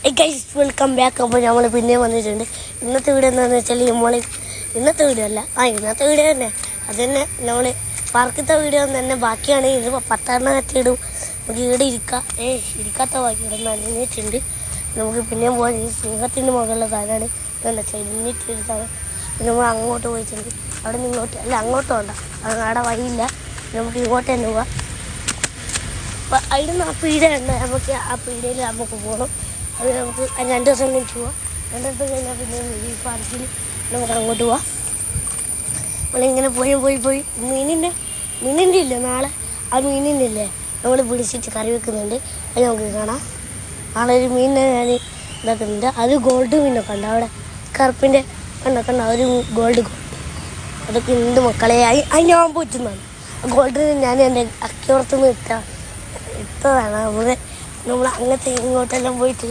Guys welcome back. അപ്പോൾ നമ്മൾ പിന്നെ വന്നിട്ടുണ്ട്. ഇന്നത്തെ വീഡിയോ എന്താണെന്ന് വെച്ചാൽ ഇന്നത്തെ വീഡിയോ അല്ല, ഇന്നത്തെ വീഡിയോ തന്നെ. അത് തന്നെ നമ്മൾ പാർക്കത്തെ വീഡിയോ തന്നെ ബാക്കിയാണ്. ഇത് 10 കത്തിയിടും. നമുക്ക് ഇവിടെ ഇരിക്കാത്ത ബാക്കി ഇവിടെ നനഞ്ഞിട്ടുണ്ട്. നമുക്ക് പിന്നെയും പോകാൻ ഈ സിംഹത്തിൻ്റെ മുകളിലുള്ള താനാണ് ഇതെന്താ ചെന്നിട്ടൊരു താഴെ. നമ്മൾ അങ്ങോട്ട് പോയിട്ടുണ്ട്. അവിടെ നിന്ന് ഇങ്ങോട്ട് അല്ല, അങ്ങോട്ട് പോകണ്ട, അവിടെ വഴിയില്ല. നമുക്ക് ഇങ്ങോട്ട് തന്നെ പോവാം. അപ്പം അതിന് ആ പീഡ ഉണ്ട്, നമുക്ക് ആ പീഡയിൽ നമുക്ക് പോകണം. അത് നമുക്ക് 2 ദിവസം കഴിഞ്ഞിട്ട് പോവാം. 2 ദിവസം കഴിഞ്ഞാൽ പിന്നെ ഈ പാർക്കിൽ നമുക്ക് അങ്ങോട്ട് പോവാം. നമ്മളിങ്ങനെ പോയി മീനിൻ്റെ ഇല്ല, നാളെ ആ മീനിൻ്റെ ഇല്ലേ നമ്മൾ പിടിച്ചിട്ട് കറി വെക്കുന്നുണ്ട്. അത് നമുക്ക് കാണാം. നാളെ ഒരു മീനിനെ ഞാൻ ഇതാക്കുന്നുണ്ട്. അത് ഗോൾഡ് മീനൊക്കെ ഉണ്ട് അവിടെ, കറുപ്പിൻ്റെ കണ്ട ഒരു ഗോൾഡ് അതൊക്കെ ഉണ്ട് മക്കളെ. അത് ഞാൻ പോറ്റുന്നതാണ്. ഗോൾഡ് ഞാൻ എൻ്റെ അക്കിയോർത്തുനിന്ന് ഇട്ടതാണ്. നമ്മൾ അങ്ങനത്തെ ഇങ്ങോട്ടെല്ലാം പോയിട്ട്